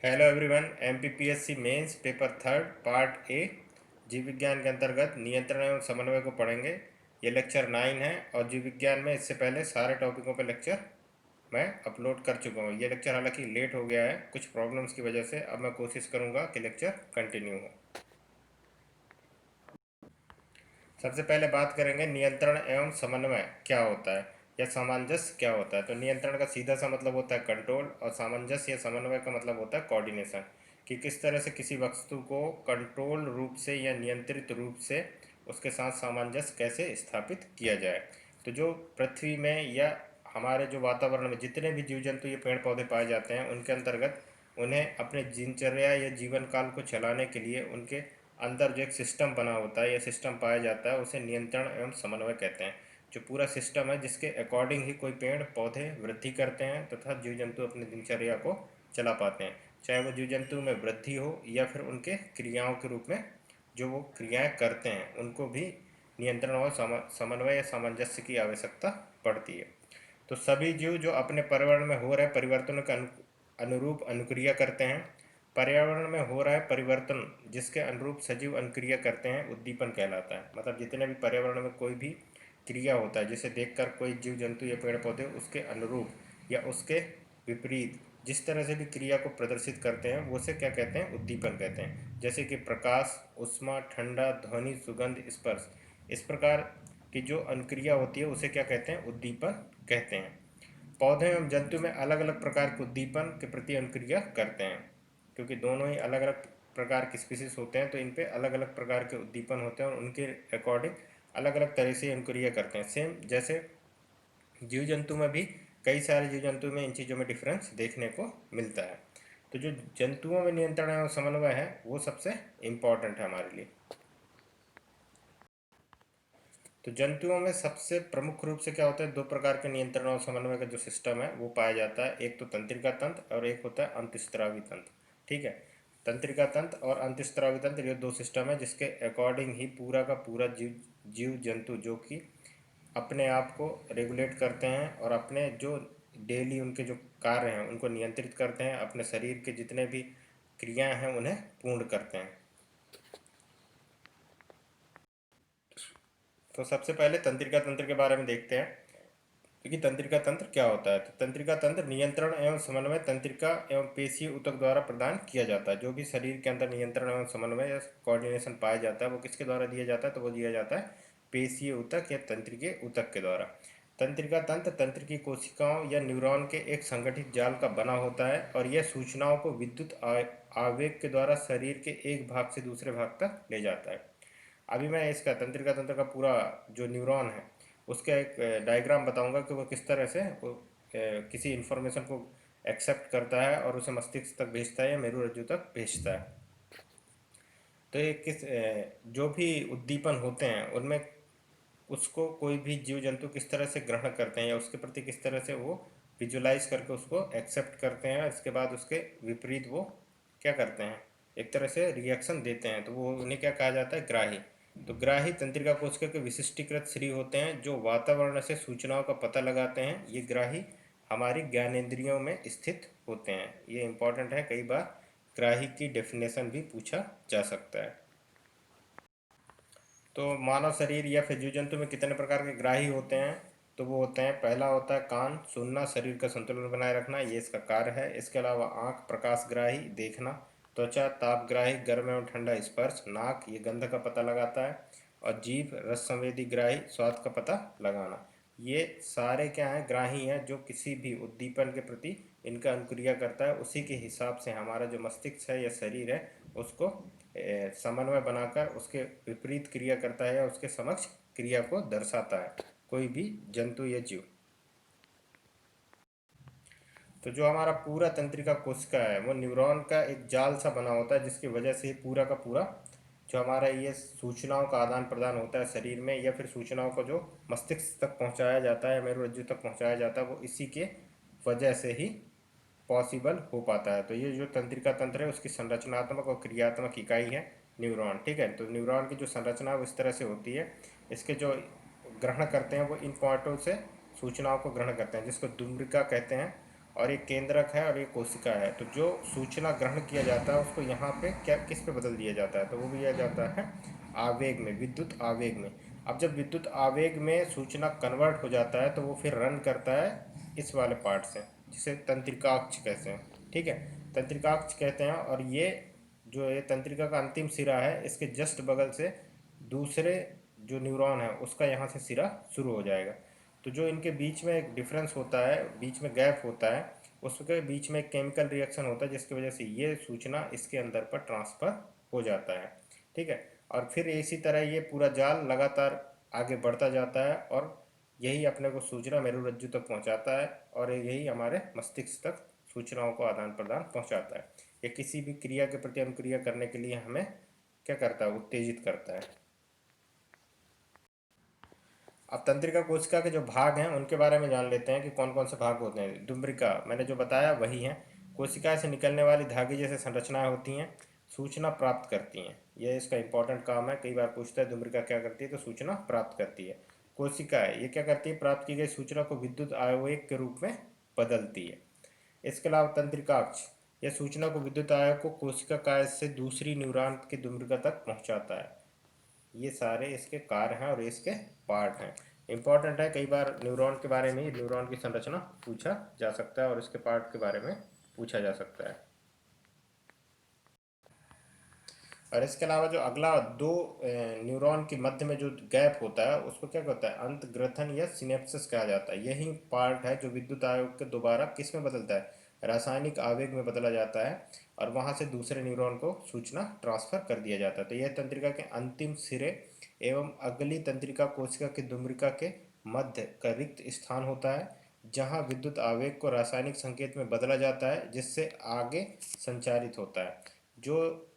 Hello everyone. MPPSC mains paper third part A जीव विज्ञान के अंतर्गत नियंत्रण एवं समन्वय को पढ़ेंगे। ये लेक्चर 9 है और जीव विज्ञान में इससे पहले सारे टॉपिकों पे लेक्चर मैं अपलोड कर चुका हूँ। ये लेक्चर हालांकि लेट हो गया है कुछ प्रॉब्लम्स की वजह से। अब मैं कोशिश करूँगा कि लेक्चर कंटिन्यू हो। सबसे पहले बात करेंगे नियंत्रण एवं समन्वय क्या होता है या सामंजस्य क्या होता है। तो नियंत्रण का सीधा सा मतलब होता है कंट्रोल और सामंजस्य या समन्वय का मतलब होता है कोऑर्डिनेशन, कि किस तरह से किसी वस्तु को कंट्रोल रूप से या नियंत्रित रूप से उसके साथ सामंजस्य कैसे स्थापित किया जाए। तो जो पृथ्वी में या हमारे जो वातावरण में जितने भी जीव जंतु ये पेड़ पौधे पाए जाते हैं उनके अंतर्गत उन्हें अपने दिनचर्या या जीवन काल को चलाने के लिए उनके अंदर जो एक सिस्टम बना होता है या सिस्टम पाया जाता है उसे नियंत्रण एवं समन्वय कहते हैं। जो पूरा सिस्टम है जिसके अकॉर्डिंग ही कोई पेड़ पौधे वृद्धि करते हैं तथा जीव जंतु अपनी दिनचर्या को चला पाते हैं, चाहे वो जीव जंतु में वृद्धि हो या फिर उनके क्रियाओं के रूप में जो वो क्रियाएं करते हैं उनको भी नियंत्रण और समन्वय या सामंजस्य की आवश्यकता पड़ती है। तो सभी जीव जो अपने पर्यावरण में हो रहे परिवर्तनों के अनुरूप अनुक्रिया करते हैं। पर्यावरण में हो रहा है परिवर्तन जिसके अनुरूप सजीव अनुक्रिया करते हैं उद्दीपन कहलाता है। मतलब जितने भी पर्यावरण में कोई भी क्रिया होता है जिसे देखकर कोई जीव जंतु या पेड़ पौधे उसके अनुरूप या उसके विपरीत जिस तरह से भी क्रिया को प्रदर्शित करते हैं वो से क्या कहते हैं, उद्दीपन कहते हैं। जैसे कि प्रकाश, उष्मा, ठंडा, ध्वनि, सुगंध, स्पर्श, इस प्रकार की जो अनुक्रिया होती है उसे क्या कहते हैं, उद्दीपन कहते हैं। पौधे एवं जंतु में अलग अलग प्रकार के उद्दीपन के प्रति अनुक्रिया करते हैं, क्योंकि दोनों ही अलग अलग प्रकार की स्पीसीज होते हैं तो इन पे अलग अलग प्रकार के उद्दीपन होते हैं और उनके अकॉर्डिंग अलग अलग तरह से अनुक्रिया करते हैं। सेम जैसे जीव जंतु में भी कई सारे जीव जंतु में इन चीज़ों में डिफरेंस देखने को मिलता है। तो जो जंतुओं में नियंत्रण एवं समन्वय है वो सबसे इम्पॉर्टेंट है हमारे लिए। तो जंतुओं में सबसे प्रमुख रूप से क्या होता है, दो प्रकार के नियंत्रण और समन्वय का जो सिस्टम है वो पाया जाता है। एक तो तंत्रिका तंत्र और एक होता है अंतःस्रावी तंत्र। ठीक है, तंत्रिका तंत्र और अंतःस्रावी तंत्र ये दो सिस्टम है जिसके अकॉर्डिंग ही पूरा का पूरा जीव जीव जंतु जो कि अपने आप को रेगुलेट करते हैं और अपने जो डेली उनके जो कार्य हैं उनको नियंत्रित करते हैं, अपने शरीर के जितने भी क्रियाएं हैं उन्हें पूर्ण करते हैं। तो सबसे पहले तंत्रिका तंत्र के बारे में देखते हैं, क्योंकि तंत्रिका तंत्र क्या होता है। तो तंत्रिका तंत्र नियंत्रण एवं समन्वय तंत्रिका एवं पेशीय ऊतक द्वारा प्रदान किया जाता है। जो भी शरीर के अंदर नियंत्रण एवं समन्वय या कोऑर्डिनेशन पाया जाता है वो किसके द्वारा दिया जाता है, तो वो दिया जाता है पेशीय ऊतक या तंत्रिके ऊतक के द्वारा। तंत्रिका तंत्र तंत्र की कोशिकाओं या न्यूरॉन के एक संगठित जाल का बना होता है और यह सूचनाओं को विद्युत आवेग के द्वारा शरीर के एक भाग से दूसरे भाग तक ले जाता है। अभी मैं इसका तंत्रिका तंत्र का पूरा जो न्यूरॉन है उसका एक डायग्राम बताऊंगा कि वो किस तरह से वो किसी इन्फॉर्मेशन को एक्सेप्ट करता है और उसे मस्तिष्क तक भेजता है या मेरुरज्जु तक भेजता है। तो ये जो भी उद्दीपन होते हैं उनमें उसको कोई भी जीव जंतु किस तरह से ग्रहण करते हैं या उसके प्रति किस तरह से वो विजुलाइज करके उसको एक्सेप्ट करते हैं, इसके बाद उसके विपरीत वो क्या करते हैं, एक तरह से रिएक्शन देते हैं। तो वो उन्हें क्या कहा जाता है, ग्राही। तो ग्राही तंत्रिका कोशिका के विशिष्टीकृत श्री होते हैं जो वातावरण से सूचनाओं का पता लगाते हैं। ये ग्राही हमारी ज्ञानेंद्रियों में स्थित होते हैं। ये इंपॉर्टेंट है, कई बार ग्राही की डेफिनेशन भी पूछा जा सकता है। तो मानव शरीर या फिर जीव जंतु में कितने प्रकार के ग्राही होते हैं, तो वो होते हैं, पहला होता है कान, सुनना, शरीर का संतुलन बनाए रखना, ये इसका कार्य है। इसके अलावा आँख, प्रकाशग्राही, देखना, त्वचा, तापग्राही, गर्म एवं ठंडा स्पर्श, नाक, ये गंध का पता लगाता है, और जीभ, रस संवेदी ग्राही, स्वाद का पता लगाना। ये सारे क्या हैं, ग्राही हैं जो किसी भी उद्दीपन के प्रति इनका अनुक्रिया करता है। उसी के हिसाब से हमारा जो मस्तिष्क है या शरीर है उसको समन्वय बनाकर उसके विपरीत क्रिया करता है या उसके समक्ष क्रिया को दर्शाता है कोई भी जंतु या जीव। तो जो हमारा पूरा तंत्रिका कोशिका है वो न्यूरॉन का एक जाल सा बना होता है जिसकी वजह से पूरा का पूरा जो हमारा ये सूचनाओं का आदान प्रदान होता है शरीर में या फिर सूचनाओं को जो मस्तिष्क तक पहुंचाया जाता है, मेरुरज्जु तक पहुंचाया जाता है, वो इसी के वजह से ही पॉसिबल हो पाता है। तो ये जो तंत्रिका तंत्र है उसकी संरचनात्मक और क्रियात्मक इकाई है न्यूरॉन। ठीक है, तो न्यूरॉन की जो संरचना है वो इस तरह से होती है। इसके जो ग्रहण करते हैं वो इन पॉइंटों से सूचनाओं को ग्रहण करते हैं जिसको दुम्रिका कहते हैं, और एक केंद्रक है और एक कोशिका है। तो जो सूचना ग्रहण किया जाता है उसको यहाँ पे क्या किस पे बदल दिया जाता है, तो वो दिया जाता है आवेग में, विद्युत आवेग में। अब जब विद्युत आवेग में सूचना कन्वर्ट हो जाता है तो वो फिर रन करता है इस वाले पार्ट से, जिसे तंत्रिकाक्ष कहते हैं। ठीक है, तंत्रिकाक्ष कहते हैं। और ये जो ये तंत्रिका का अंतिम सिरा है, इसके जस्ट बगल से दूसरे जो न्यूरॉन है उसका यहाँ से सिरा शुरू हो जाएगा। तो जो इनके बीच में एक डिफरेंस होता है, बीच में गैप होता है, उसके बीच में एक केमिकल रिएक्शन होता है जिसकी वजह से ये सूचना इसके अंदर पर ट्रांसफ़र हो जाता है। ठीक है, और फिर इसी तरह ये पूरा जाल लगातार आगे बढ़ता जाता है और यही अपने को सूचना मेरुरज्जु तक पहुंचाता है और यही हमारे मस्तिष्क तक सूचनाओं को आदान प्रदान पहुंचाता है। ये किसी भी क्रिया के प्रति अनुक्रिया करने के लिए हमें क्या करता है, उत्तेजित करता है। अब तंत्रिका कोशिका के जो भाग हैं उनके बारे में जान लेते हैं कि कौन कौन से भाग होते हैं। दुम्बरिका मैंने जो बताया वही है। कोशिका से निकलने वाली धागे जैसे संरचनाएं होती हैं, सूचना प्राप्त करती हैं। यह इसका इंपॉर्टेंट काम है, कई बार पूछता है दुम्बरिका क्या करती है, तो सूचना प्राप्त करती है। कोशिका है, ये क्या करती है, प्राप्त की गई सूचना को विद्युत आवेग के रूप में बदलती है। इसके अलावा तंत्रिकाक्ष, यह सूचना को विद्युत आवेग को कोशिका काय से दूसरी न्यूरॉन की दुम्बरिका तक पहुंचाता है। ये सारे इसके कार्य हैं और इसके पार्ट हैं। इंपॉर्टेंट है, कई बार न्यूरॉन के बारे में, न्यूरॉन की संरचना पूछा जा सकता है और इसके पार्ट के बारे में पूछा जा सकता है। और इसके अलावा जो अगला दो न्यूरॉन के मध्य में जो गैप होता है उसको क्या कहता है, अंतग्रथन या सिनेप्सिस कहा जाता है। यही पार्ट है जो विद्युत आवेग के दोबारा किस में बदलता है, रासायनिक आवेग में बदला जाता है और वहाँ से दूसरे न्यूरॉन को सूचना ट्रांसफर कर दिया जाता है। तो यह तंत्रिका के अंतिम सिरे एवं अगली तंत्रिका कोशिका की दुम्बरिका के मध्य का रिक्त स्थान होता है, जहाँ विद्युत आवेग को रासायनिक संकेत में बदला जाता है जिससे आगे संचारित होता है। जो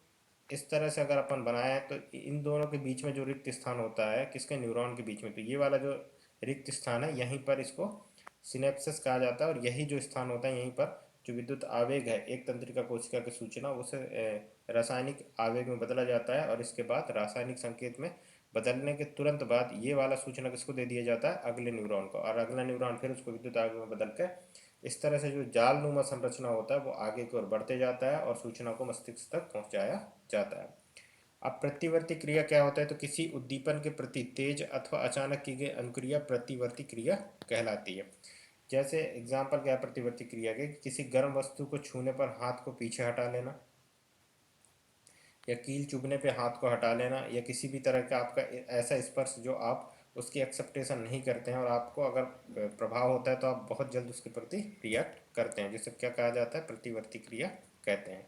इस तरह से अगर अपन बनाए तो इन दोनों के बीच में जो रिक्त स्थान होता है, किसके, न्यूरॉन के बीच में, तो ये वाला जो रिक्त स्थान है यहीं पर इसको सिनेप्सिस कहा जाता है। और यही जो स्थान होता है यहीं पर जो विद्युत आवेग है एक तंत्रिका कोशिका की सूचना उसे रासायनिक आवेग में बदला जाता है और इसके बाद रासायनिक संकेत में बदलने के तुरंत बाद ये वाला सूचना किसको दे दिया जाता है, अगले न्यूरॉन को, और अगला न्यूरॉन फिर उसको विद्युत आवेग में बदल कर इस तरह से जो जालनुमा संरचना होता है वो आगे की ओर बढ़ते जाता है और सूचना को मस्तिष्क तक पहुंचाया जाता है। अब प्रतिवर्ती क्रिया क्या होता है, तो किसी उद्दीपन के प्रति तेज अथवा अचानक की गई अनुक्रिया प्रतिवर्ती क्रिया कहलाती है। जैसे एग्जाम्पल क्या है प्रतिवर्ती क्रिया के, किसी गर्म वस्तु को छूने पर हाथ को पीछे हटा लेना, या कील चुभने पे हाथ को हटा लेना, या किसी भी तरह का आपका ऐसा स्पर्श जो आप उसकी एक्सेप्टेशन नहीं करते हैं और आपको अगर प्रभाव होता है तो आप बहुत जल्द उसके प्रति रिएक्ट करते हैं, जिसे क्या कहा जाता है, प्रतिवर्ती क्रिया कहते हैं।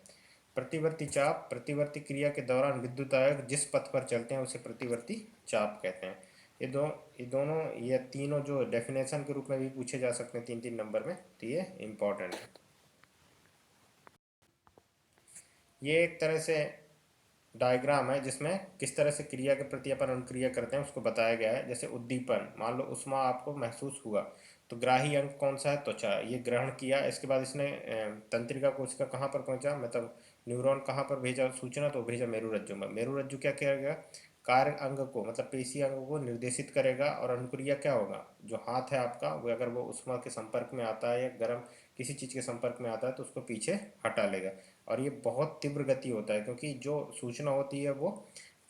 प्रतिवर्ती चाप, प्रतिवर्ती क्रिया के दौरान विद्युत आवेग जिस पथ पर चलते हैं उसे प्रतिवर्ती चाप कहते हैं। ये दोनों, ये तीनों जो डेफिनेशन के रूप में भी पूछे जा सकते हैं 3-3 नंबर में, तो ये इम्पॉर्टेंट है। ये एक तरह से डायग्राम है जिसमें किस तरह से क्रिया के प्रति अपन अनुक्रिया करते हैं उसको बताया गया है। जैसे उद्दीपन, मान लो उष्मा आपको महसूस हुआ तो ग्राही अंग कौन सा है, त्वचा, ये ग्रहण किया, इसके बाद इसने तंत्रिका कोशिका कहाँ पर पहुंचा, मतलब न्यूरॉन कहाँ पर भेजा सूचना, तो भेजा मेरुरज्जु में। मेरुरज्जु क्या करेगा, कार्य अंग को, मतलब पेशी अंग को निर्देशित करेगा और अनुक्रिया क्या होगा, जो हाथ है आपका वो अगर वो उष्मा के संपर्क में आता है या गर्म किसी चीज़ के संपर्क में आता है तो उसको पीछे हटा लेगा। और ये बहुत तीव्र गति होता है क्योंकि जो सूचना होती है वो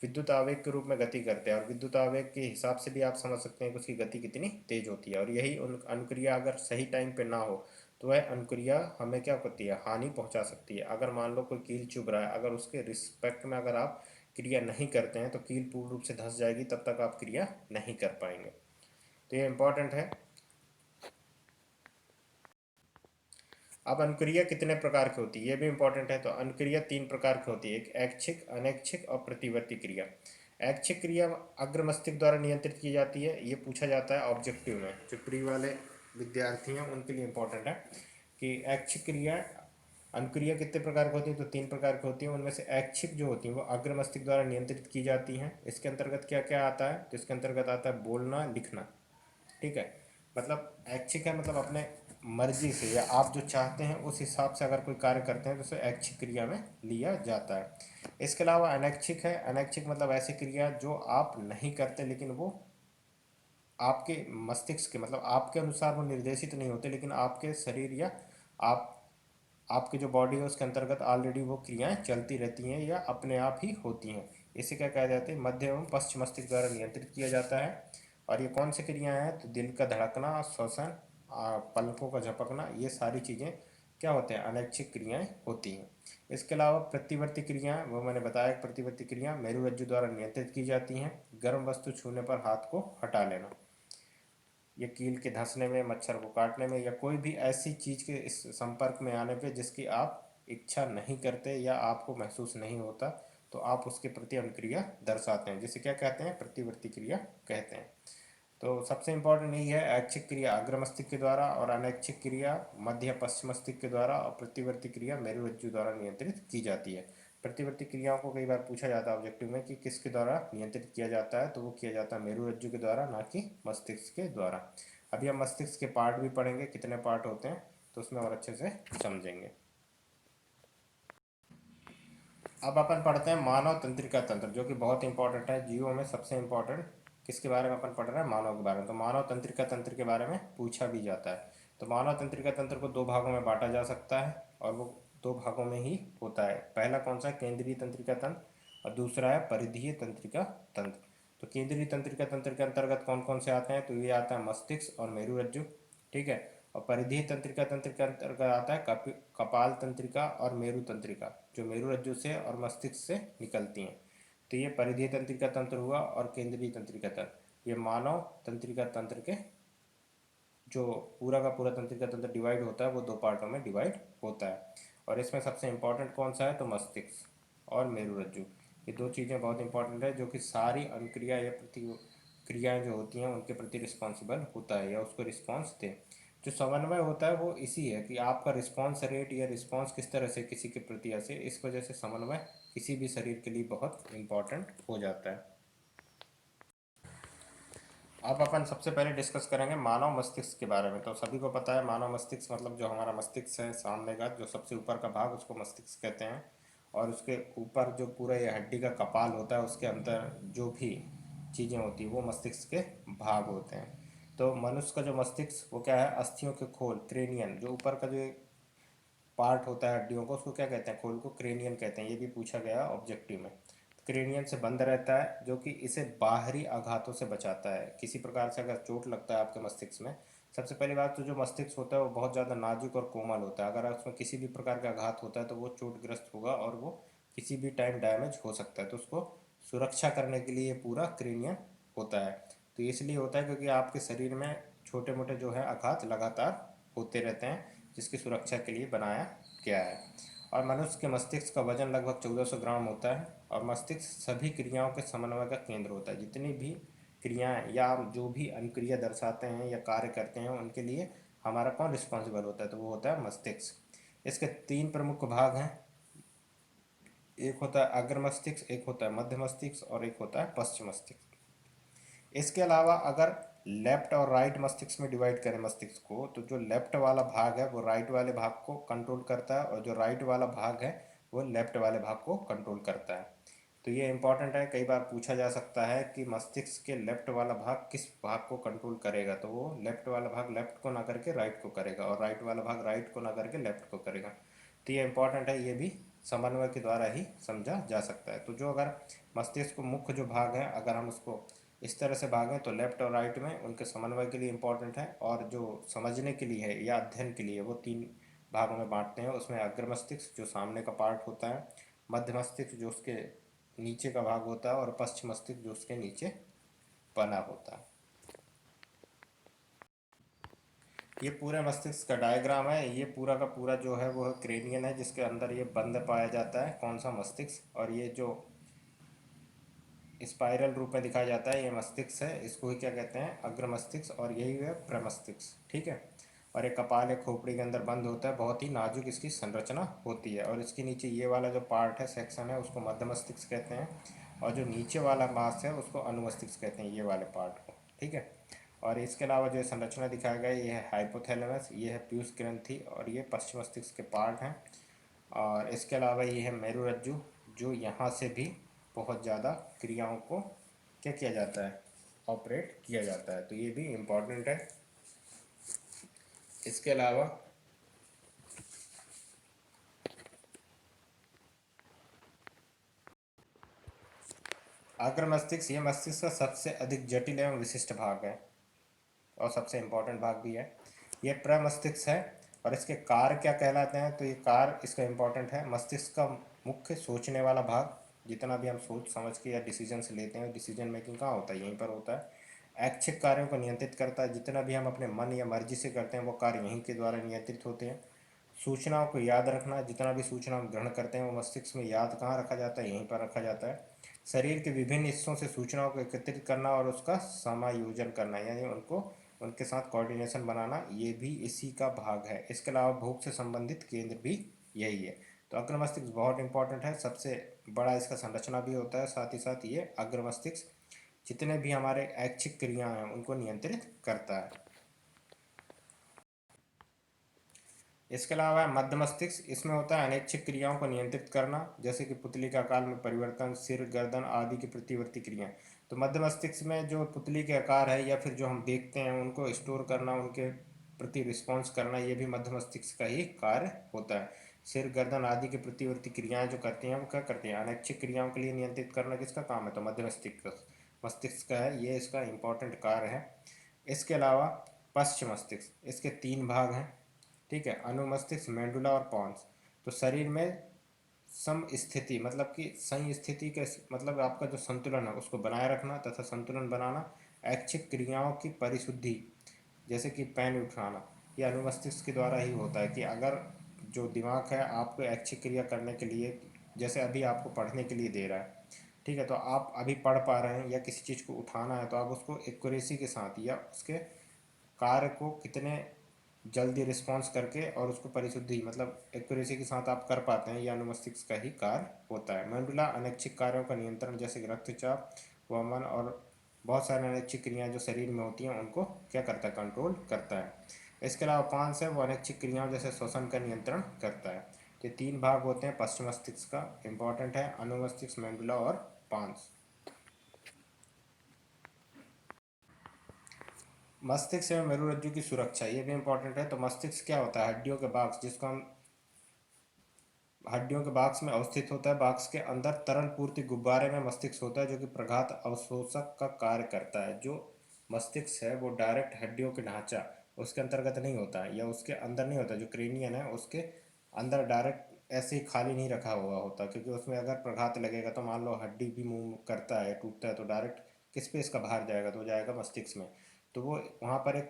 विद्युत आवेग के रूप में गति करते हैं और विद्युत आवेग के हिसाब से भी आप समझ सकते हैं कि उसकी गति कितनी तेज होती है। और यही उन अनुक्रिया अगर सही टाइम पे ना हो तो वह अनुक्रिया हमें क्या करती है, हानि पहुंचा सकती है। अगर मान लो कोई कील चुभ रहा है, अगर उसके रिस्पेक्ट में अगर आप क्रिया नहीं करते हैं तो कील पूर्ण रूप से धंस जाएगी, तब तक आप क्रिया नहीं कर पाएंगे। तो ये इंपॉर्टेंट है। अब अनुक्रिया कितने प्रकार की होती है ये भी इंपॉर्टेंट है। तो अनुक्रिया 3 प्रकार की होती है, एक ऐच्छिक, अनैच्छिक और प्रतिवर्ती क्रिया। ऐच्छिक क्रिया अग्र मस्तिष्क द्वारा नियंत्रित की जाती है, ये पूछा जाता है ऑब्जेक्टिव में, जो प्री वाले विद्यार्थी हैं उनके लिए इंपॉर्टेंट है कि ऐच्छिक क्रिया, अनुक्रिया कितने प्रकार की होती है, तो 3 प्रकार की होती है। उनमें से ऐच्छिक जो होती है वो अग्र मस्तिष्क द्वारा नियंत्रित की जाती हैं। इसके अंतर्गत क्या क्या आता है, तो इसके अंतर्गत आता है बोलना, लिखना। ठीक है, मतलब ऐच्छिक है, मतलब अपने मर्जी से या आप जो चाहते हैं उस हिसाब से अगर कोई कार्य करते हैं तो उसे ऐच्छिक क्रिया में लिया जाता है। इसके अलावा अनैच्छिक है, अनैच्छिक मतलब ऐसी क्रिया जो आप नहीं करते लेकिन वो आपके मस्तिष्क के, मतलब आपके अनुसार वो निर्देशित नहीं होते लेकिन आपके शरीर या आप आपकी जो बॉडी है उसके अंतर्गत ऑलरेडी वो क्रियाएं चलती रहती हैं या अपने आप ही होती हैं। इसे क्या कहा जाता है, मध्य एवं पश्च मस्तिष्क द्वारा नियंत्रित किया जाता है। और ये कौन सी क्रियाएं हैं, तो दिल का धड़कना, श्वसन, पलकों का झपकना, ये सारी चीज़ें क्या होते हैं, अनैच्छिक क्रियाएं होती हैं। इसके अलावा प्रतिवर्ती क्रियाएं, वो मैंने बताया कि प्रतिवर्ती क्रिया मेरुरज्जु द्वारा नियंत्रित की जाती हैं। गर्म वस्तु छूने पर हाथ को हटा लेना, या कील के धंसने में, मच्छर को काटने में, या कोई भी ऐसी चीज़ के इस संपर्क में आने पे जिसकी आप इच्छा नहीं करते या आपको महसूस नहीं होता, तो आप उसके प्रति अनुक्रिया दर्शाते हैं, जिसे क्या कहते हैं, प्रतिवर्ती क्रिया कहते हैं। तो सबसे इंपॉर्टेंट यही है, ऐच्छिक क्रिया अग्र मस्तिष्क के द्वारा, और अनैच्छिक क्रिया मध्य पश्चिम मस्तिष्क के द्वारा, और प्रतिवर्ती क्रिया मेरुरज्जु द्वारा नियंत्रित की जाती है। प्रतिवर्ती क्रियाओं को कई बार पूछा जाता है ऑब्जेक्टिव में कि किसके द्वारा नियंत्रित किया जाता है, तो वो किया जाता है मेरुरज्जु के द्वारा, ना कि मस्तिष्क के द्वारा। अभी हम मस्तिष्क के पार्ट भी पढ़ेंगे, कितने पार्ट होते हैं, तो उसमें और अच्छे से समझेंगे। अब अपन पढ़ते हैं मानव तंत्रिका तंत्र, जो कि बहुत इंपॉर्टेंट है। जीओ में सबसे इंपॉर्टेंट किसके बारे में अपन पढ़ रहे हैं, मानव के बारे में। तो मानव तंत्रिका तंत्र के बारे में पूछा भी जाता है। तो मानव तंत्रिका तंत्र को दो भागों में बांटा जा सकता है, और वो दो भागों में ही होता है। पहला कौन सा है, केंद्रीय तंत्रिका तंत्र, और दूसरा है परिधीय तंत्रिका तंत्र। तो केंद्रीय तंत्रिका तंत्र के अंतर्गत कौन कौन से आते हैं, तो ये आता है मस्तिष्क और मेरुरज्जु, ठीक है। और परिधीय तंत्रिका तंत्र के अंतर्गत आता है कपाल तंत्रिका और मेरु तंत्रिका, जो मेरुरज्जु से और मस्तिष्क से निकलती हैं। तो ये परिधीय तंत्रिका तंत्र हुआ, और केंद्रीय तंत्रिका तंत्र, ये मानव तंत्रिका तंत्र के जो पूरा का पूरा तंत्रिका तंत्र डिवाइड होता है, वो दो पार्टों में डिवाइड होता है। और इसमें सबसे इंपॉर्टेंट कौन सा है, तो मस्तिष्क और मेरुरज्जु, ये दो चीज़ें बहुत इंपॉर्टेंट है, जो कि सारी अनुक्रिया या प्रतिक्रियाएं जो होती हैं उनके प्रति रिस्पॉन्सिबल होता है, या उसको रिस्पॉन्स दे। जो समन्वय होता है वो इसी है कि आपका रिस्पॉन्स रेट या रिस्पॉन्स किस तरह से किसी के प्रति ऐसे, इस वजह से समन्वय किसी भी शरीर के लिए बहुत इंपॉर्टेंट हो जाता है। अब अपन सबसे पहले डिस्कस करेंगे मानव मस्तिष्क के बारे में। तो सभी को पता है मानव मस्तिष्क मतलब जो हमारा मस्तिष्क है सामने का जो सबसे ऊपर का भाग, उसको मस्तिष्क कहते हैं। और उसके ऊपर जो पूरा ये हड्डी का कपाल होता है, उसके अंदर जो भी चीज़ें होती हैं वो मस्तिष्क के भाग होते हैं। तो मनुष्य का जो मस्तिष्क वो क्या है, अस्थियों के खोल, क्रेनियन, जो ऊपर का जो पार्ट होता है हड्डियों को, उसको क्या कहते हैं, खोल को क्रेनियन कहते हैं। ये भी पूछा गया ऑब्जेक्टिव में। क्रेनियन से बंद रहता है, जो कि इसे बाहरी आघातों से बचाता है। किसी प्रकार से अगर चोट लगता है आपके मस्तिष्क में, सबसे पहली बात तो जो मस्तिष्क होता है वो बहुत ज़्यादा नाजुक और कोमल होता है। अगर उसमें किसी भी प्रकार का आघात होता है तो वो चोटग्रस्त होगा, और वो किसी भी टाइम डैमेज हो सकता है। तो उसको सुरक्षा करने के लिए पूरा क्रेनियन होता है। तो इसलिए होता है क्योंकि आपके शरीर में छोटे मोटे जो है आघात लगातार होते रहते हैं, जिसकी सुरक्षा के लिए बनाया गया है। और मनुष्य के मस्तिष्क का वजन लगभग 1400 ग्राम होता है। और मस्तिष्क सभी क्रियाओं के समन्वय का केंद्र होता है। जितनी भी क्रियाएं या जो भी अनुक्रिया दर्शाते हैं या कार्य करते हैं, उनके लिए हमारा कौन रिस्पॉन्सिबल होता है, तो वो होता है मस्तिष्क। इसके तीन प्रमुख भाग हैं, एक होता है अग्र मस्तिष्क, एक होता है मध्य मस्तिष्क, और एक होता है पश्चिम मस्तिष्क। इसके अलावा अगर लेफ्ट और राइट मस्तिष्क में डिवाइड करें मस्तिष्क को, तो जो लेफ्ट वाला भाग है वो राइट वाले भाग को कंट्रोल करता है, और जो राइट वाला भाग है वो लेफ्ट वाले भाग को कंट्रोल करता है। तो ये इंपॉर्टेंट है, कई बार पूछा जा सकता है कि मस्तिष्क के लेफ्ट वाला भाग किस भाग को कंट्रोल करेगा, तो वो लेफ्ट वाला भाग लेफ्ट को ना करके राइट को करेगा, और राइट वाला भाग राइट को ना करके लेफ्ट को करेगा। तो ये इंपॉर्टेंट है, ये भी समन्वय के द्वारा ही समझा जा सकता है। तो जो अगर मस्तिष्क को मुख्य जो भाग है, अगर हम उसको इस तरह से भागें तो लेफ्ट और राइट में उनके समन्वय के लिए इम्पोर्टेंट है, और जो समझने के लिए है या अध्ययन के लिए वो तीन भागों में बांटते हैं। उसमें अग्र मस्तिष्क जो सामने का पार्ट होता है, मध्य मस्तिष्क जो उसके नीचे का भाग होता है, और पश्चिम मस्तिष्क जो उसके नीचे बना होता है। ये पूरे मस्तिष्क का डायग्राम है। ये पूरा का पूरा जो है वो क्रेनियन है, जिसके अंदर ये बंद पाया जाता है, कौन सा, मस्तिष्क। और ये जो स्पाइरल रूप में दिखाया जाता है ये मस्तिष्क है, इसको ही क्या कहते हैं, अग्र मस्तिष्क, और यही है प्रमस्तिष्क, ठीक है। और एक कपाल एक खोपड़ी के अंदर बंद होता है, बहुत ही नाजुक इसकी संरचना होती है। और इसके नीचे ये वाला जो पार्ट है, सेक्शन है, उसको मध्य मस्तिष्क कहते हैं। और जो नीचे वाला मांस है उसको अनुमस्तिष्क कहते हैं, ये वाले पार्ट को, ठीक है। और इसके अलावा जो संरचना दिखाया गया है, ये है हाइपोथैलेमस, ये है पीयूष ग्रंथि, और ये पश्चिम मस्तिष्क के पार्ट हैं। और इसके अलावा ये है मेरुरज्जु, जो यहाँ से भी बहुत ज़्यादा क्रियाओं को क्या किया जाता है, ऑपरेट किया जाता है। तो ये भी इम्पॉर्टेंट है। इसके अलावा अग्र मस्तिष्क ये मस्तिष्क का सबसे अधिक जटिल एवं विशिष्ट भाग है और सबसे इम्पोर्टेंट भाग भी है। ये प्रमस्तिष्क है और इसके कार्य क्या कहलाते हैं, तो ये कार्य इसका इम्पोर्टेंट है। मस्तिष्क का मुख्य सोचने वाला भाग, जितना भी हम सोच समझ के या डिसीजन लेते हैं, डिसीजन मेकिंग कहाँ होता है, यहीं पर होता है। ऐच्छिक कार्यों को नियंत्रित करता है, जितना भी हम अपने मन या मर्जी से करते हैं वो कार्य यहीं के द्वारा नियंत्रित होते हैं। सूचनाओं को याद रखना, जितना भी सूचना हम ग्रहण करते हैं वो मस्तिष्क में याद कहाँ रखा जाता है, यहीं पर रखा जाता है। शरीर के विभिन्न हिस्सों से सूचनाओं को एकत्रित करना और उसका समायोजन करना, यानी उनको उनके साथ कोऑर्डिनेशन बनाना, ये भी इसी का भाग है। इसके अलावा भूख से संबंधित केंद्र भी यही है। तो अग्र मस्तिष्क बहुत इंपॉर्टेंट है, सबसे बड़ा इसका संरचना भी होता है। साथ ही साथ ये अग्र मस्तिष्क जितने भी हमारे ऐच्छिक क्रियाएं हैं उनको नियंत्रित करता है। इसके अलावा है मध्य मस्तिष्क, इसमें होता है अनैच्छिक क्रियाओं को नियंत्रित करना, जैसे कि पुतली के आकार में परिवर्तन, सिर, गर्दन आदि की प्रतिवर्ती क्रियाएं। तो मध्य मस्तिष्क में जो पुतली के आकार है या फिर जो हम देखते हैं उनको स्टोर करना, उनके प्रति रिस्पॉन्स करना, ये भी मध्य मस्तिष्क का ही कार्य होता है। सिर, गर्दन आदि की प्रतिवर्ती क्रियाएं जो करती हैं वो क्या करती हैं, अनैच्छिक क्रियाओं के लिए नियंत्रित करना किसका काम है, तो मध्य मस्तिष्क का है, ये इसका इंपॉर्टेंट कार्य है। इसके अलावा पश्च मस्तिष्क, इसके तीन भाग हैं, ठीक है, अनुमस्तिष्क, मेंडुला और पॉन्स। तो शरीर में सम स्थिति मतलब कि सही स्थिति के मतलब आपका जो संतुलन है उसको बनाए रखना तथा संतुलन बनाना। ऐच्छिक क्रियाओं की परिशुद्धि, जैसे कि पेन उठाना, ये अनुमस्तिष्क के द्वारा ही होता है। कि अगर जो दिमाग है आपको ऐच्छिक क्रिया करने के लिए, जैसे अभी आपको पढ़ने के लिए दे रहा है, ठीक है, तो आप अभी पढ़ पा रहे हैं या किसी चीज़ को उठाना है तो आप उसको एक्यूरेसी के साथ या उसके कार्य को कितने जल्दी रिस्पॉन्स करके और उसको परिशुद्धि मतलब एक्यूरेसी के साथ आप कर पाते हैं, यह अनुमस्तिष्क का ही कार्य होता है। मेंडुला अनैच्छिक कार्यों का नियंत्रण, जैसे कि रक्तचाप, वमन और बहुत सारे अनैच्छिक क्रियाएं जो शरीर में होती हैं उनको क्या करता है, कंट्रोल करता है। इसके अलावा पांस है, वो अनैच्छिक क्रियाओं जैसे श्वसन का नियंत्रण करता है। ये तीन भाग होते हैं पश्चिम मस्तिष्क का, इंपॉर्टेंट है, अनुमस्तिष्क, मेंडुला और पांस। मस्तिष्क एवं मेरुरज्जु की सुरक्षा, ये भी इंपॉर्टेंट है। तो मस्तिष्क क्या होता है, हड्डियों के बॉक्स, जिसको हम हड्डियों के बॉक्स में अवस्थित होता है। बॉक्स के अंदर तरल पूर्ति गुब्बारे में मस्तिष्क होता है, जो कि प्रघात अवशोषक का कार्य करता है। जो मस्तिष्क है वो डायरेक्ट हड्डियों के ढांचा उसके अंतर्गत नहीं होता है या उसके अंदर नहीं होता, जो क्रेनियन है उसके अंदर डायरेक्ट ऐसे ही खाली नहीं रखा हुआ होता, क्योंकि उसमें अगर प्रघात लगेगा तो मान लो हड्डी भी मूव करता है, टूटता है, तो डायरेक्ट किस पे इसका बाहर जाएगा, तो जाएगा मस्तिष्क में। तो वो वहाँ पर एक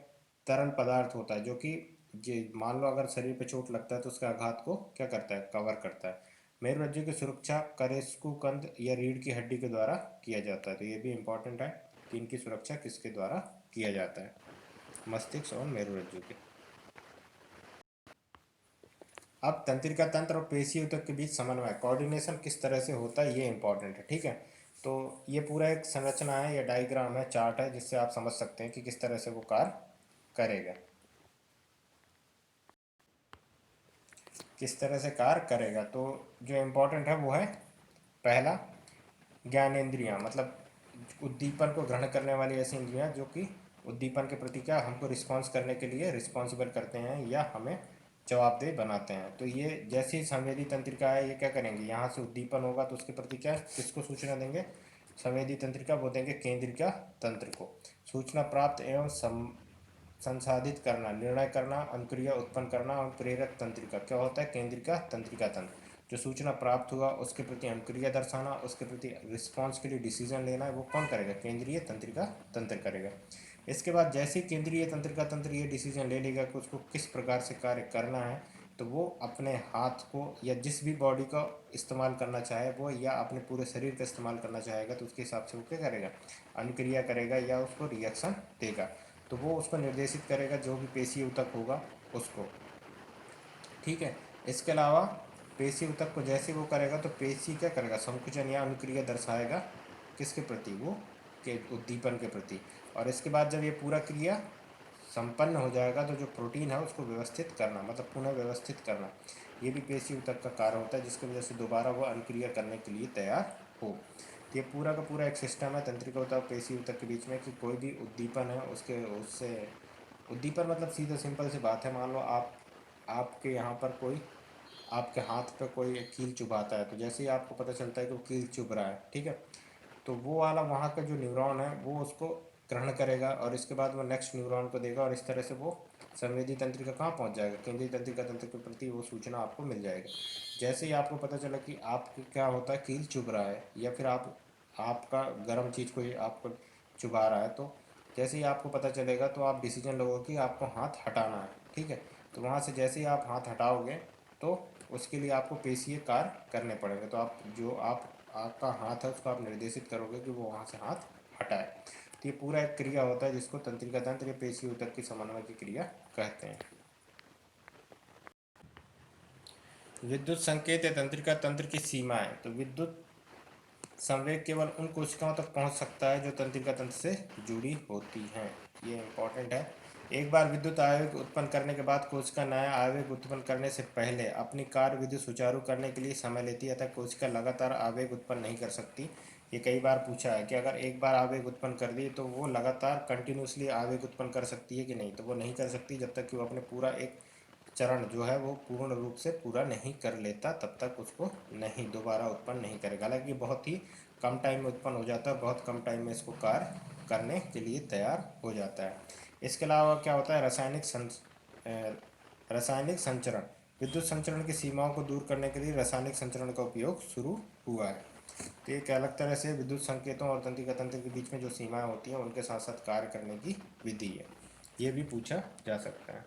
तरल पदार्थ होता है जो कि जी मान लो अगर शरीर पे चोट लगता है तो उसके आघात को क्या करता है, कवर करता है। मेरुरज्जु की सुरक्षा करेस्कुकंद या रीढ़ की हड्डी के द्वारा किया जाता है। तो ये भी इंपॉर्टेंट है कि इनकी सुरक्षा किसके द्वारा किया जाता है, मस्तिष्क और मेरुरज्जु के। अब तंत्रिका तंत्र और पेशी ऊतक के बीच समन्वय, कोऑर्डिनेशन किस तरह से होता है, ये इंपॉर्टेंट है, ठीक है। तो ये पूरा एक संरचना है या डायग्राम है, चार्ट है, जिससे आप समझ सकते हैं कि किस तरह से वो कार्य करेगा, किस तरह से कार्य करेगा। तो जो इम्पोर्टेंट है वो है पहला, ज्ञानेंद्रियां, मतलब उद्दीपन को ग्रहण करने वाली ऐसी इंद्रियां जो कि उद्दीपन के प्रति क्या हमको रिस्पॉन्स करने के लिए रिस्पॉन्सिबल करते हैं या हमें जवाबदेह बनाते हैं। तो ये जैसी संवेदी तंत्रिका है, ये क्या करेंगे, यहाँ से उद्दीपन होगा तो उसके प्रति क्या किसको सूचना देंगे, संवेदी तंत्रिका, वो देंगे केंद्रिका तंत्र को। सूचना प्राप्त एवं संसाधित करना, निर्णय करना, अनुक्रिया उत्पन्न करना और प्रेरक तंत्रिका क्या होता है, केंद्रिका तंत्रिका तंत्र। जो सूचना प्राप्त हुआ उसके प्रति अनुक्रिया दर्शाना, उसके प्रति रिस्पॉन्स के लिए डिसीजन लेना है, वो कौन करेगा, केंद्रीय तंत्रिका तंत्र करेगा। इसके बाद जैसे ही केंद्रीय तंत्रिका तंत्र ये डिसीजन ले लेगा कि उसको किस प्रकार से कार्य करना है, तो वो अपने हाथ को या जिस भी बॉडी का इस्तेमाल करना चाहे वो, या अपने पूरे शरीर का इस्तेमाल करना चाहेगा, तो उसके हिसाब से वो क्या करेगा, अनुक्रिया करेगा या उसको रिएक्शन देगा। तो वो उसको निर्देशित करेगा जो भी पेशी ऊतक होगा उसको, ठीक है। इसके अलावा पेशी ऊतक को जैसे वो करेगा तो पेशी क्या करेगा, संकुचन या अनुक्रिया दर्शाएगा किसके प्रति, वो के उद्दीपन के प्रति। और इसके बाद जब ये पूरा क्रिया संपन्न हो जाएगा तो जो प्रोटीन है उसको व्यवस्थित करना, मतलब पुनः व्यवस्थित करना, ये भी पेशी ऊतक का कार्य होता है, जिसकी वजह से दोबारा वो अनुक्रिया करने के लिए तैयार हो। तो ये पूरा का पूरा एक सिस्टम है तंत्रिका ऊतक और पेशी ऊतक के बीच में, कि कोई भी उद्दीपन है उसके उससे उद्दीपन मतलब सीधा सिंपल सी बात है, मान लो आपके यहाँ पर कोई आपके हाथ पे कोई एक कील चुभाता है, तो जैसे ही आपको पता चलता है कि वो कील चुभ रहा है, ठीक है, तो वो वाला वहाँ का जो न्यूरॉन है वो उसको ग्रहण करेगा और इसके बाद वो नेक्स्ट न्यूरॉन को देगा और इस तरह से वो संवेदी तंत्रिका कहाँ पहुँच जाएगा, केंद्रीय तंत्रिका तंत्र के प्रति वो सूचना आपको मिल जाएगी। जैसे ही आपको पता चला कि आपको क्या होता है, कील चुभ रहा है या फिर आपका गर्म चीज़ कोई आपको चुभा रहा है, तो जैसे ही आपको पता चलेगा तो आप डिसीजन लोगे कि आपको हाथ हटाना है। ठीक है, तो वहाँ से जैसे ही आप हाथ हटाओगे तो उसके लिए आपको पेशीय कार्य करने पड़ेंगे। तो आपका हाथ है उसको आप निर्देशित करोगे कि वो वहाँ से हाथ हटाए। तो ये पूरा एक क्रिया होता है जिसको तंत्रिका तंत्र या पेशी ऊतक की समन्वय की क्रिया कहते हैं। विद्युत संकेत या तंत्रिका तंत्र की सीमाएं। तो विद्युत संवेग केवल उन कोशिकाओं तक पहुंच सकता है जो तंत्रिका तंत्र से जुड़ी होती हैं। ये इंपॉर्टेंट है। एक बार विद्युत आवेग उत्पन्न करने के बाद कोशिका नया आवेग उत्पन्न करने से पहले अपनी कार्य विधि सुचारू करने के लिए समय लेती है, अतः कोशिका लगातार आवेग उत्पन्न नहीं कर सकती। ये कई बार पूछा है कि अगर एक बार आवेग उत्पन्न कर दी तो वो लगातार कंटिन्यूसली आवेग उत्पन्न कर सकती है कि नहीं, तो वो नहीं कर सकती जब तक कि वो अपने पूरा एक चरण जो है वो पूर्ण रूप से पूरा नहीं कर लेता, तब तक उसको नहीं दोबारा उत्पन्न नहीं करेगा। हालांकि बहुत ही कम टाइम में उत्पन्न हो जाता है, बहुत कम टाइम में इसको कार्य करने के लिए तैयार हो जाता है। इसके अलावा क्या होता है, रासायनिक संचरण। विद्युत संचरण की सीमाओं को दूर करने के लिए रासायनिक संचरण का उपयोग शुरू हुआ है। तो ये क्या अलग तरह से विद्युत संकेतों और तंत्रिका तंत्र के बीच में जो सीमाएं होती हैं उनके साथ साथ कार्य करने की विधि है। ये भी पूछा जा सकता है।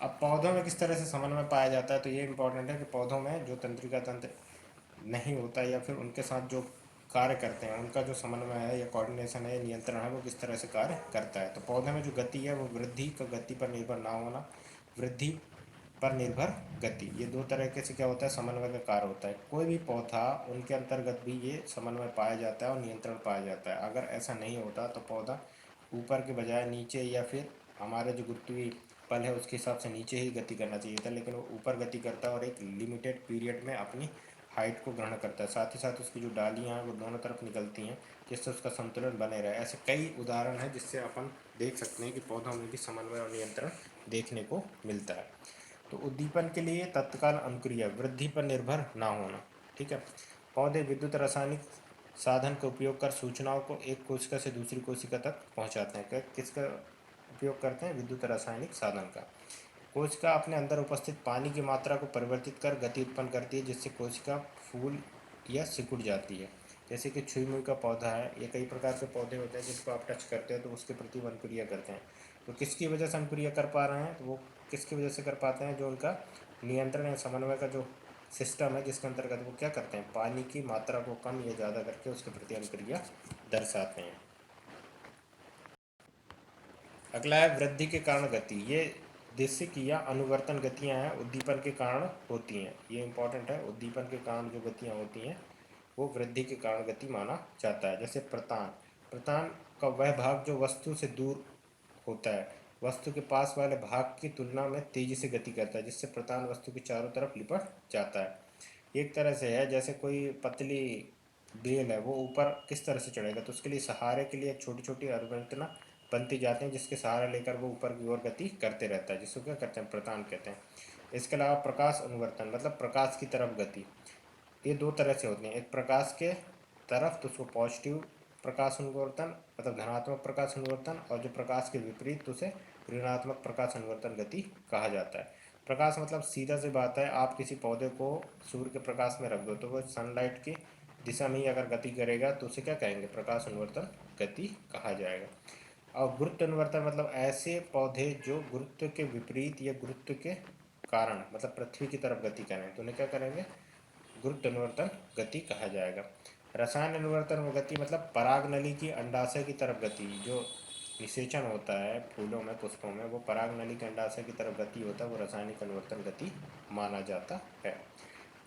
अब पौधों में किस तरह से समन्वय पाया जाता है, तो ये इंपॉर्टेंट है कि पौधों में जो तंत्रिका तंत्र नहीं होता या फिर उनके साथ जो कार्य करते हैं उनका जो समन्वय है या कोऑर्डिनेशन है या नियंत्रण है वो किस तरह से कार्य करता है। तो पौधे में जो गति है वो वृद्धि का गति पर निर्भर ना होना, वृद्धि पर निर्भर गति, ये दो तरीके से क्या होता है, समन्वय का कार्य होता है। कोई भी पौधा उनके अंतर्गत भी ये समन्वय पाया जाता है और नियंत्रण पाया जाता है। अगर ऐसा नहीं होता तो पौधा ऊपर के बजाय नीचे या फिर हमारे जो गुरुत्वीय पल है उसके हिसाब से नीचे ही गति करना चाहिए था, लेकिन वो ऊपर गति करता है और एक लिमिटेड पीरियड में अपनी हाइट को ग्रहण करता है। साथ ही साथ उसकी जो डालियाँ हैं वो दोनों तरफ निकलती हैं जिससे उसका संतुलन बने रहे। ऐसे कई उदाहरण हैं जिससे अपन देख सकते हैं कि पौधों में भी समन्वय और नियंत्रण देखने को मिलता है। तो उद्दीपन के लिए तत्काल अनुक्रिया, वृद्धि पर निर्भर ना होना। ठीक है, पौधे विद्युत रासायनिक साधन का उपयोग कर सूचनाओं को एक कोशिका से दूसरी कोशिका तक पहुंचाते हैं। किसका उपयोग करते हैं, विद्युत रासायनिक साधन का। कोशिका अपने अंदर उपस्थित पानी की मात्रा को परिवर्तित कर गति उत्पन्न करती है जिससे कोशिका फूल या सिकुड़ जाती है। जैसे कि छुई मुई का पौधा है, ये कई प्रकार के पौधे होते हैं जिसको आप टच करते हैं तो उसके प्रति वो अनुक्रिया करते हैं। तो किसकी वजह से अनुक्रिया कर पा रहे हैं, तो वो किसकी वजह से कर पाते हैं, जो उनका नियंत्रण या समन्वय का जो सिस्टम है जिसके अंतर्गत वो क्या करते हैं, पानी की मात्रा को कम या ज़्यादा करके उसके प्रति अनुक्रिया दर्शाते हैं। अगला है वृद्धि के कारण गति। ये दिशिक या अनुवर्तन गतियाँ हैं, उद्दीपन के कारण होती हैं। ये इंपॉर्टेंट है, उद्दीपन के कारण जो गतियाँ होती हैं वो वृद्धि के कारण गति माना जाता है। जैसे प्रतान, प्रतान का वह भाग जो वस्तु से दूर होता है वस्तु के पास वाले भाग की तुलना में तेजी से गति करता है जिससे प्रतान वस्तु के चारों तरफ लिपट जाता है। एक तरह से है जैसे कोई पतली बेल है वो ऊपर किस तरह से चढ़ेगा, तो उसके लिए सहारे के लिए एक छोटी छोटी अवरंतना बनती जाती हैं जिसके सहारा लेकर वो ऊपर की ओर गति करते रहता है, जिसको क्या कहते हैं, प्रतान कहते हैं। इसके अलावा प्रकाश अनुवर्तन मतलब प्रकाश की तरफ गति। ये दो तरह से होती हैं, एक प्रकाश के तरफ तो उसको पॉजिटिव प्रकाश अनुवर्तन मतलब धनात्मक प्रकाश अनुवर्तन, और जो प्रकाश के विपरीत तो उसे ऋणात्मक प्रकाश अनुवर्तन गति कहा जाता है। प्रकाश मतलब सीधा सी बात है, आप किसी पौधे को सूर्य के प्रकाश में रख दो तो वो सनलाइट की दिशा में ही अगर गति करेगा तो उसे क्या कहेंगे, प्रकाश अनुवर्तन गति कहा जाएगा। और गुरुत्व अनुवर्तन मतलब ऐसे पौधे जो गुरुत्व के विपरीत या गुरुत्व के कारण मतलब पृथ्वी की तरफ गति करें तो उन्हें क्या करेंगे, गुरुत्व अनुवर्तन गति कहा जाएगा। रसायन अनुवर्तन गति मतलब परागनली की अंडाशय की तरफ गति, जो निषेचन होता है फूलों में पुष्पों में वो परागनली के अंडाशय की तरफ गति होता है, वो रासायनिक अनुवर्तन गति माना जाता है।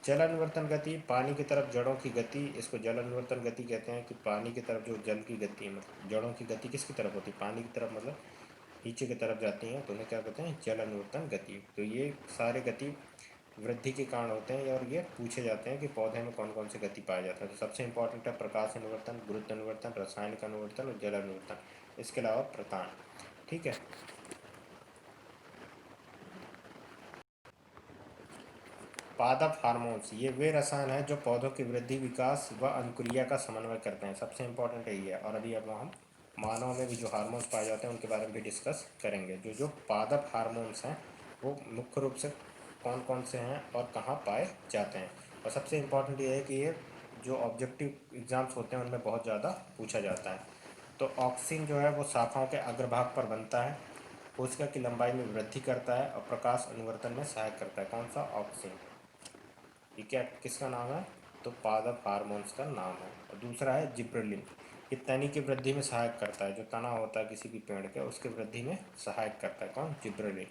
जल अनुवर्तन गति पानी की तरफ जड़ों की गति, इसको जल अनुवर्तन गति कहते हैं कि पानी की तरफ जो जल की गति है मतलब जड़ों की गति किसकी तरफ होती है, पानी की तरफ मतलब नीचे की तरफ जाती हैं तो उन्हें क्या कहते हैं, जल अनुवर्तन गति। तो ये सारे गति वृद्धि के कारण होते हैं और ये पूछे जाते हैं कि पौधे में कौन कौन सी गति पाया जाता है। तो सबसे इंपॉर्टेंट है प्रकाश अनुवर्तन, गुरुत्व अनुवर्तन, रासायनिक अनुवर्तन और जल अनुवर्तन। इसके अलावा प्रतान। ठीक है, पादप हार्मोन्स ये वे रसायन हैं जो पौधों की वृद्धि, विकास व अनुक्रिया का समन्वय करते हैं। सबसे इम्पोर्टेंट यही है। और अभी अब हम मानव में भी जो हार्मोन्स पाए जाते हैं उनके बारे में भी डिस्कस करेंगे। जो जो पादप हार्मोन्स हैं वो मुख्य रूप से कौन कौन से हैं और कहाँ पाए जाते हैं। और सबसे इम्पोर्टेंट ये है कि ये जो ऑब्जेक्टिव एग्ज़ाम्स होते हैं उनमें बहुत ज़्यादा पूछा जाता है। तो ऑक्सिन जो है वो शाखाओं के अग्रभाग पर बनता है, कोशिका की लंबाई में वृद्धि करता है और प्रकाश अनुवर्तन में सहायक करता है। कौन सा? ऑक्सिन। ये क्या किसका नाम है? तो पादप हार्मोन्स का नाम है। और दूसरा है जिब्रेलिन। ये तनी की वृद्धि में सहायक करता है। जो तना होता है किसी भी पेड़ के उसके वृद्धि में सहायक करता है। कौन? जिब्रेलिन।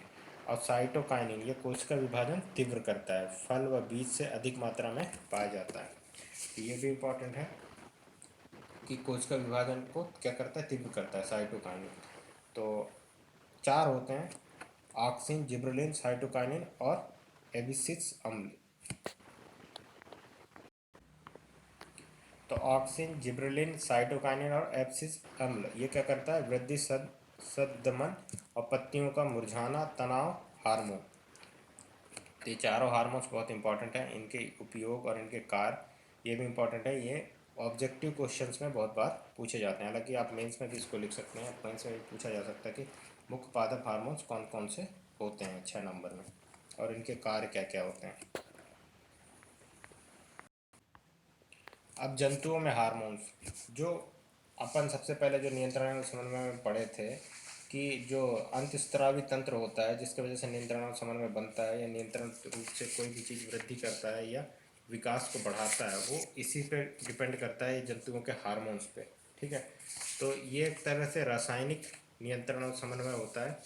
और साइटोकाइनिन ये कोशिका विभाजन तीव्र करता है, फल व बीज से अधिक मात्रा में पाया जाता है। तो ये भी इम्पोर्टेंट है कि कोशिका विभाजन को क्या करता है? तीव्र करता है, साइटोकाइनिन। तो 4 होते हैं: ऑक्सिन, जिब्रेलिन, साइटोकाइनिन और एबिसिक्स अम्ल। तो ऑक्सिन, जिब्रेलिन, साइटोकाइनिन और एब्सिस अम्ल ये क्या करता है? वृद्धि, संदमन और पत्तियों का मुरझाना, तनाव हार्मोन। तो ये चारों हार्मोन्स बहुत इंपॉर्टेंट हैं। इनके उपयोग और इनके कार्य ये भी इंपॉर्टेंट है। ये ऑब्जेक्टिव क्वेश्चंस में बहुत बार पूछे जाते हैं। हालांकि आप मेंस में भी इसको लिख सकते हैं। मेंस में भी पूछा जा सकता है कि मुख्य पादप हार्मोन्स कौन कौन से होते हैं 6 नंबर में, और इनके कार्य क्या क्या होते हैं। अब जंतुओं में हार्मोन्स, जो अपन सबसे पहले जो नियंत्रण और समन्वय में पढ़े थे कि जो अंतस्त्रावी तंत्र होता है जिसकी वजह से नियंत्रण और समन्वय बनता है या नियंत्रण रूप से कोई भी चीज़ वृद्धि करता है या विकास को बढ़ाता है, वो इसी पे डिपेंड करता है जंतुओं के हार्मोन्स पे। ठीक है। तो ये एक तरह से रासायनिक नियंत्रण और समन्वय होता है।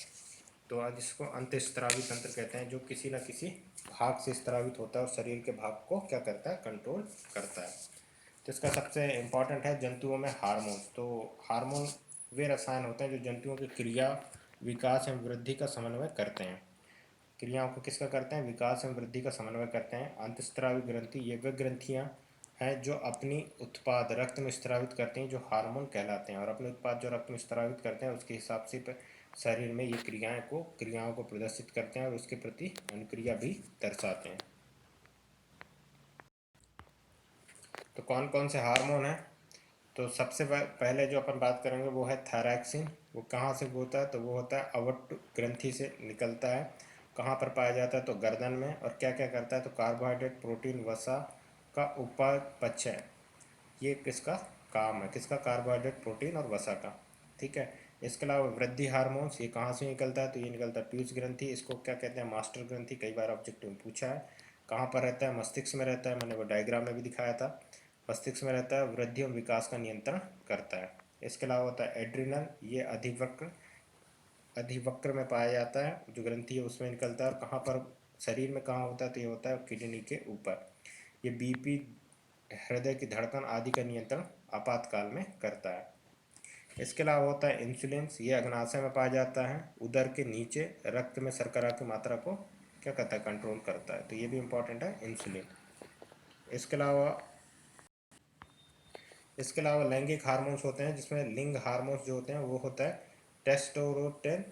तो आज इसको अंतस्त्रावी तंत्र कहते हैं, जो किसी न किसी भाग से स्त्रावित होता है और शरीर के भाग को क्या करता है? कंट्रोल करता है। तो इसका सबसे इम्पॉर्टेंट है जंतुओं में हार्मोन्स। तो हार्मोन वे रसायन होते हैं जो जंतुओं की क्रिया, विकास एवं वृद्धि का समन्वय करते हैं। क्रियाओं को किसका करते हैं? विकास एवं वृद्धि का समन्वय करते हैं। अंतस्त्रावी ग्रंथि ये वे ग्रंथियाँ हैं जो अपनी उत्पाद रक्त में स्त्रावित करती हैं, जो हार्मोन कहलाते हैं। और अपने उत्पाद जो रक्त में स्त्रावित करते हैं उसके हिसाब से शरीर में ये क्रियाओं को प्रदर्शित करते हैं और उसके प्रति अनुक्रिया भी दर्शाते हैं। तो कौन कौन से हार्मोन हैं? तो सबसे पहले जो अपन बात करेंगे वो है थायरॉक्सिन। वो कहाँ से होता है? तो वो होता है अवट ग्रंथि से निकलता है। कहाँ पर पाया जाता है? तो गर्दन में। और क्या क्या करता है? तो कार्बोहाइड्रेट, प्रोटीन, वसा का उपापचय ये किसका काम है? किसका? कार्बोहाइड्रेट, प्रोटीन और वसा का। ठीक है। इसके अलावा वृद्धि हार्मोन्स ये कहाँ से निकलता है? तो ये निकलता है पीयूष ग्रंथि। इसको क्या कहते हैं? मास्टर ग्रंथि। कई बार ऑब्जेक्टिव में पूछा है। कहाँ पर रहता है? मस्तिष्क में रहता है। मैंने वो डायग्राम में भी दिखाया था। मस्तिष्क में रहता है, वृद्धि और विकास का नियंत्रण करता है। इसके अलावा होता है एड्रिनल। ये अधिवक्र में पाया जाता है, जो ग्रंथि है उसमें निकलता है। और कहाँ पर शरीर में कहाँ होता है? तो ये होता है किडनी के ऊपर। ये बीपी, हृदय की धड़कन आदि का नियंत्रण आपातकाल में करता है। इसके अलावा होता है इंसुलिन। ये अग्नाशय में पाया जाता है, उदर के नीचे रक्त में शर्करा की मात्रा को क्या करता है? कंट्रोल करता है। तो ये भी इम्पोर्टेंट है इंसुलिन। इसके अलावा लैंगिक हार्मोन्स होते हैं, जिसमें लिंग हार्मोन्स जो होते हैं वो होता है टेस्टोस्टेरोन,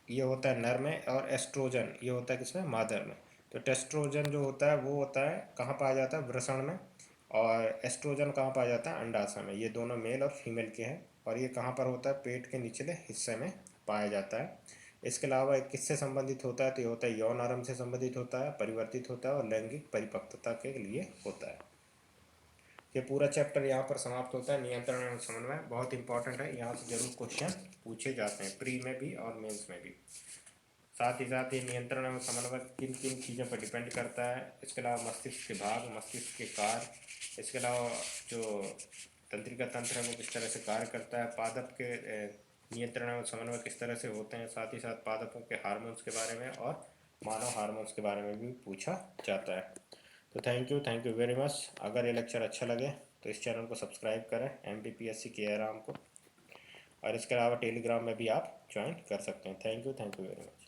ये होता है नर में। और एस्ट्रोजन ये होता है किसमें? मादा में। तो टेस्ट्रोजन जो होता है वो होता है कहाँ पाया जाता है? वृषण में। और एस्ट्रोजन कहाँ पाया जाता है? अंडाशय में। ये दोनों मेल और फीमेल के हैं। और ये कहाँ पर होता है? पेट के निचले हिस्से में पाया जाता है। इसके अलावा एक किससे संबंधित होता है? तो ये होता है यौन आरंभ से संबंधित होता है, परिवर्तित होता है और लैंगिक परिपक्वता के लिए होता है। ये पूरा चैप्टर यहाँ पर समाप्त होता है। नियंत्रण एवं समन्वय बहुत इंपॉर्टेंट है, यहाँ से जरूर क्वेश्चन पूछे जाते हैं, प्री में भी और मेंस में भी। साथ ही साथ ये नियंत्रण एवं समन्वय किन किन चीज़ों पर डिपेंड करता है। इसके अलावा मस्तिष्क के भाग, मस्तिष्क के कार्य, इसके अलावा जो तंत्रिका तंत्र है वो किस तरह से कार्य करता है, पादप के नियंत्रण एवं समन्वय किस तरह से होते हैं, साथ ही साथ पादपों के हार्मोन्स के बारे में और मानव हार्मोन्स के बारे में भी पूछा जाता है। तो थैंक यू वेरी मच। अगर ये लेक्चर अच्छा लगे तो इस चैनल को सब्सक्राइब करें, MPPSC के आराम को। और इसके अलावा टेलीग्राम में भी आप ज्वाइन कर सकते हैं। Thank you very much.